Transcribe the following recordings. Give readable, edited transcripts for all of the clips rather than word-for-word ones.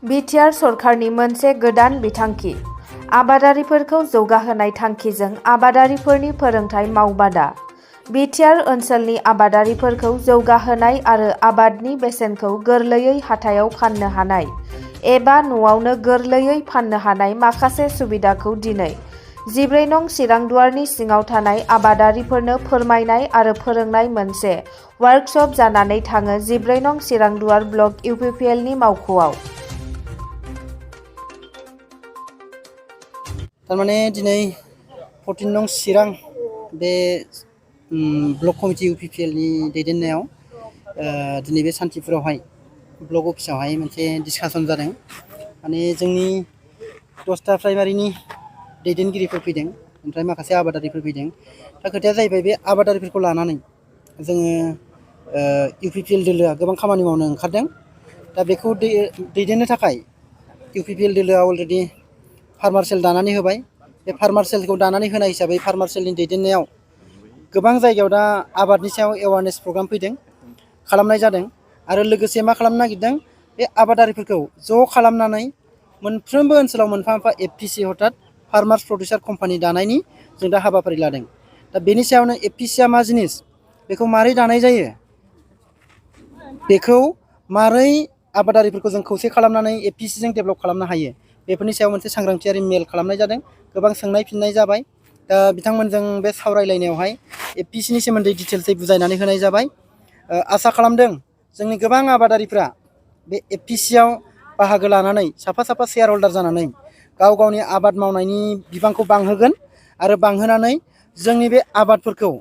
BTR सरकारनि मोनसे गोदान बिथांखि आबादारिफोरखौ जौगाहोनाय थांखिजों आबादारिफोरनि फोरोंथाय मावबादा बिटिआर ओनसोलनि आबादारिफोरखौ जौगाहोनाय आरो आबादनि बेसेनखौ गोरलैयै हाथायाव फाननो हानाय एबा न'आवनो गोरलैयै फाननो हानाय माखासे सुबिदाखौ दिनै 14 नं चिरांदुवारनि सिङाव थानाय आबादारिफोरनो फोरमायनाय आरो फोरोंनाय मोनसे वार्कशप जानानै थाङो 14 नं चिरांदुवार ब्लक इउपिपिएलनि मावख'आव। तारमाने दिनै 14 नं चिरां बे ब्लक कमिटि इउपिपिएलनि दैदेननायाव दिनै बे सान्थिपुरावहाय ब्लक अफिसावहाय मोनसे डिसकासन जादों। माने जोंनि 10टा प्राइमारिनि दैदेनगिरिफोर फैदों, ओमफ्राय माखासे आबादारिफोर फैदों। दा खोथाया जाहैबाय बे आबादारिफोरखौ लानानै जोङो इउपिपिएल दोलोआ गोबां खामानि मावनो ओंखारदों। दा बेखौ दैदेननो थाखाय इउपिपिएल दोलोआ अलरेडि फार्मार सेल दानानै होबाय। बे फार्मार सेलखौ दानानै होनाय हिसाबै फार्मार सेलनि दैदेननायाव गोबां जायगायाव दा आबादनि सायाव एवारनेस प्रग्राम फैदों, खालामनाय जादों। आरो लोगोसे मा खालामनो नागिरदों, बे आबादारिफोरखौ ज' खालामनानै मोनफ्रोमबो ओनसोलाव मोनफा मोनफा एफपिसि अर्थात फार्मार्स प्रडिउसार कम्पानि दानायनि जों दा हाबाफारि लादों। दा बेनि सायावनो एफपिसिआ मा जिनिस, बेखौ मारै दानाय जायो, बेखौ मारै आबादारिफोरखौ जों खौसे खालामनानै एफपिसिजों डेभेलप खालामनो हायो, बेफोरनि सायाव मोनसे सांग्रांथियारि मेल खालामनाय जादों। गोबां सोंनाय फिननाय जाबाय। दा बिथांमोनजों बे सावरायलायनायावहाय एफपिसिनि सोमोन्दै डिटेल्सै बुजायनानै होनाय जाबाय। आसा खालामदों जोंनि गोबां आबादारिफ्रा बे एफपिसिआव बाहागो लानानै साफा साफा शेयार हल्डार जानानै गाव गावनि आबाद मावनायनि बिबांखौ बांहोगोन आरो बांहोनानै जोंनि बे आबादफोरखौ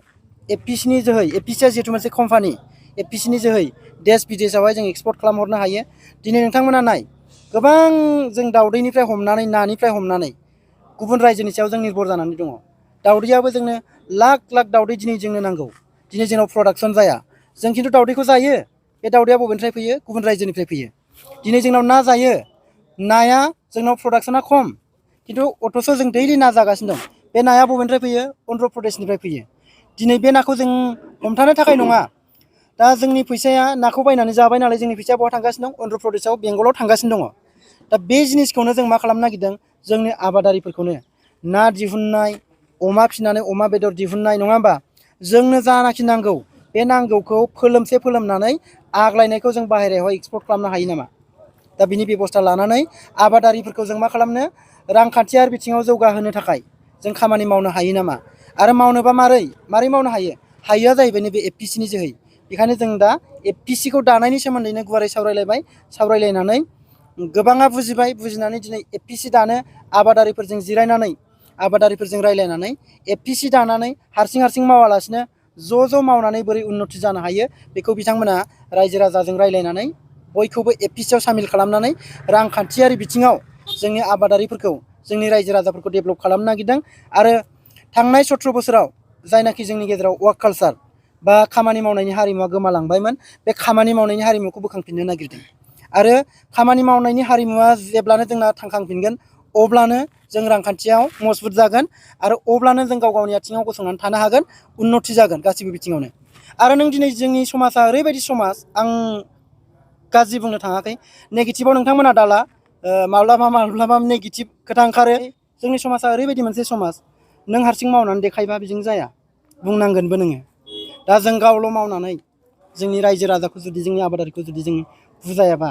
एफपिसिनि जोहै, एफपिसिआ जिहेतु मोनसे कम्पानि, एफपिसिनि जोहै देश बिदेशआवहाय जों एक्सपर्ट खालामहरनो हायो। दिनै नोंथांमोना नाय, गोबां जों दाउदैनिफ्राय हमनानै नानिफ्राय हमनानै गुबुन रायजोनि सायाव जों निर्भर जानानै दङ। दाउदैयाबो जोंनो लाख लाख दाउदै दिनै जोंनो नांगौ। दिनै जोंनाव प्रडाक्सन जाया, जों खिन्थु दाउदैखौ जायो। बे दाउदैया बबेनिफ्राय फैयो? गुबुन रायजोनिफ्राय फैयो। दिनै जोंनाव ना जायो, नाया जोंनाव प्रडाक्सना खम, खिन्थु अथ'स' जों दैलि ना जागासिनो दं। बे नाया बबेनिफ्राय फैयो? अन्ध्र प्रदेशनिफ्राय फैयो। दिनै बे नाखौ जों हमथानो थाखाय नङा, दा जोंनि फैसाया नाखौ बायनानै जाबाय नालाय जोंनि फैसाया बहा थांगासिनो दं? अन्ध्र प्रदेशआव, बेंगलाव थांगासिनो दङ। दा बे जिनिसखौनो जों मा खालामनो नागिरदों, जोंनि आबादारिफोरखौनो ना दिहुननाय, अमा फिसिनानै अमा बेदर दिहुननाय, नङा होमबा? जोंनो जानाखि नांगौ, बे नांगौखौ फोलोमसे फोलोमनानै आग्लायनायखौ जों बाहेरायावहाय एक्सपर्ट खालामनो हायो नामा? दा बिनि बेबस्था लानानै आबादारिफोरखौ जों मा खालामनो, रांखान्थियारि बिथिङाव जौगाहोनो थाखाय जों खामानि मावनो हायो नामा? आरो मावनोबा मारै मावनो हायो? हायोआ जाहैबाय नैबे एफपिसिनि जोहै। बेखायनो जों दा एफपिसिखौ दानायनि सोमोन्दैनो गुवारै सावरायलायबाय। सावरायलायनानै गोबाङा बुजिबाय, बुजिनानै दिनै एफपिसि दानो आबादारिफोरजों जिरायनानै, आबादारिफोरजों रायलायनानै एफपिसि दानानै हारसिं मावालासिनो ज' मावनानै बोरै उन्नति जानो हायो, बेखौ बिथांमोना रायजो राजाजों रायलायनानै बयखौबो एफपिसिआव सामिल खालामनानै रांखान्थियारि बिथिङाव जोंनि आबादारिफोरखौ, जोंनि रायजो राजाफोरखौ डेभेलप खालामनो नागिरदों। आरो थांनाय 17 बोसोराव जायनाखि जोंनि गेजेराव वार्क कालचार बा खामानि मावनायनि हारिमुवा गोमालांबायमोन, बे खामानि मावनायनि हारिमुखौ बोखांफिननो नागिरदों। आरो खामानि मावनायनि हारिमुवा जेब्लानो जोंना थांखांफिनगोन, अब्लानो जों रांखान्थियाव मजबुत जागोन आरो अब्लानो जों गाव गावनि आथिङाव गसंनानै थानो हागोन, उन्नति जागोन गासैबो बिथिङावनो। आरो नों दिनै जोंनि समाजा ओरैबायदि समाज, आं गाज्रि बुंनो थाङाखै, नेगेटिभआव नोंथांमोना दाला, माब्लाबा नेगेटिभ खोथा ओंखारो। जोंनि समाजा ओरैबायदि मोनसे समाज, नों हारसिं मावनानै देखायबा बेजों जाया, बुंनांगोनबो नोङो। दा जों गावल' मावनानै जोंनि रायजो राजाखौ जुदि, जोंनि आबादारिखौ जुदि जों बुजायाबा,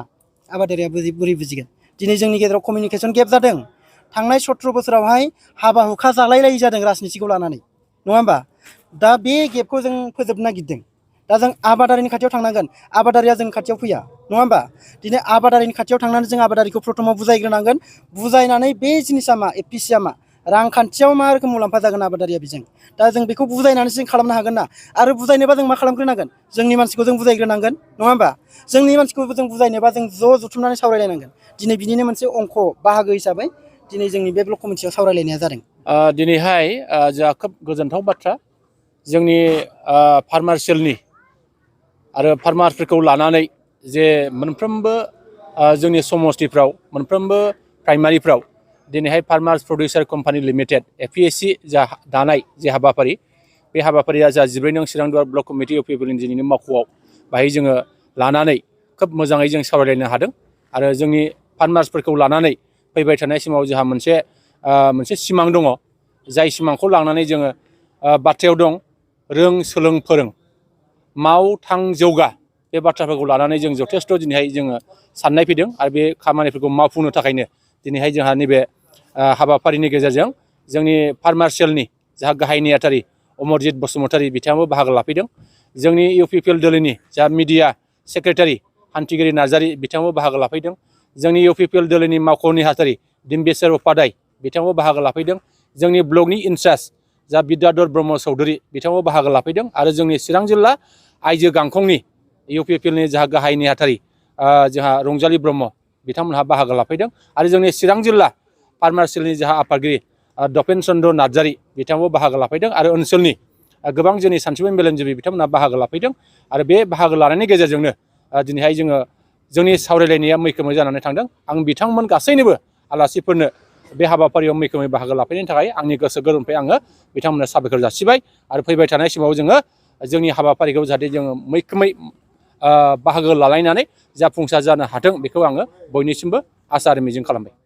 आबादारिया बोरै बुजिगोन? दिनै जोंनि गेजेराव कमिउनिकेसन गेप जादों। थांनाय 17 बोसोरावहाय हाबा हुखा जालायलायि जादों राजनितिखौ लानानै, नङा होमबा? दा बे गेपखौ जों फोजोबनो नागिरदों। दा जों आबादारिनि खाथियाव थांनांगोन, आबादारिया जोंनि खाथियाव फैया, नङा होमबा? दिनै आबादारिनि खाथियाव थांनानै जों आबादारिखौ प्रथमाव बुजायग्रोनांगोन। बुजायनानै बे जिनिसा मा, एफपिसिआ मा, रांखान्थियाव मा रोखोम मुलाम्फा जागोन आबादारिया बेजों, दा जों बेखौ बुजायनानैसो जों खालामनो हागोन ना। आरो बुजायनोबा जों मा खालामग्रोनांगोन? जोंनि मानसिखौ जों बुजायग्रोनांगोन, नङा होमबा? जोंनि मानसिखौ जों बुजायनोबा जों ज' जुथुमनानै सावरायलायनांगोन। दिनै बिनिनो मोनसे अंख बाहागो हिसाबै दिनै जोंनि बे ब्लक कमिटियाव सावरायलायनाया जादों। दिनैहाय जोंहा खोब गोजोनथाव बाथ्रा, जोंनि फार्मार सेलनि आरो फार्मारफोरखौ लानानै जे मोनफ्रोमबो जोंनि समस्थिफ्राव, मोनफ्रोमबो प्राइमारिफ्राव दिनैहाय फार्मार्स प्रडिउसार कम्पानि लिमिटेड एफपिएससि जा दानाय जे हाबाफारि, बे हाबाफारिया जा 14 नं चिरांदुवार ब्लक कमिटि इउपिपिएलनि दिनैनि मावख'आव बाहाय जोङो लानानै खोब मोजाङै जों सावरायलायनो हादों। आरो जोंनि फार्मार्सफोरखौ लानानै फैबाय थानाय समाव जोंहा मोनसे सिमां दङ जाय सिमांखौ लानानै जोङो बाथ्रायाव दं रों सोलों फोरों माव थां जौगा बे बाथ्राफोरखौ लानानै जों जथेस्थ' दिनैहाय जोङो साननाय फैदों आरो बे खामानिफोरखौ मावफुंनो थाखायनो दिनैहाय जोंहा नैबे हाबाफारिनि गेजेरजों जोंनि फार्मार्सियेलनि जाहा गाहाय नेहाथारि अमरजित बसुमतारी बिथाङाबो बाहागो लाफैदों जोंनि UPPL दोलोनि जा मिडिया सेक्रेटारि हान्थिगिरि नार्जारी बिथाङाबो बाहागो लाफैदों जोंनि UPPL दोलोनि मावख' नेहाथारि दिम्बेश्वर उपाध्याय बिथाङाबो बाहागो लाफैदों जोंनि ब्लकनि इनचार्ज जा बिद्याधर ब्रह्म चौधुरी बिथाङाबो बाहागो लाफैदों आरो जोंनि चिरां जिल्ला आइजो गांखंनि UPPLनि जाहा गाहाय नेहाथारि जोंहा रंजालि ब्रह्म बिथांमोनहा बाहागो लाफैदों आरो जोंनि चिरां जिल्ला फार्मार्सियेलनि जाहा आफादगिरि दपेन चन्द्र नार्जारी बिथाङाबो बाहागो लाफैदों आरो ओनसोलनि गोबां जोंनि सानसुमै मेलेमजिबि बिथांमोनहा बाहागो लाफैदों आरो बे बाहागो लानायनि गेजेरजोंनो दिनैहाय जोंनि सावरायलायनाया मैखोमै जानानै थांदों आं बिथांमोन गासैनोबो आलासिफोरनो बे हाबाफारियाव मैखोमै बाहागो लाफैनायनि थाखाय आंनि गोसो गोरबोनिफ्राय आङो बिथांमोननो साबायखर जासिबाय आरो फैबाय थानाय समाव जोङो जोंनि हाबाफारिखौ जाहाथे जोङो मैखोमै बाहागो लालायनानै जाफुंसार जानो हाथों बेखौ आङो बयनिसिमबो आसा आरो मिजिं खालामबाय।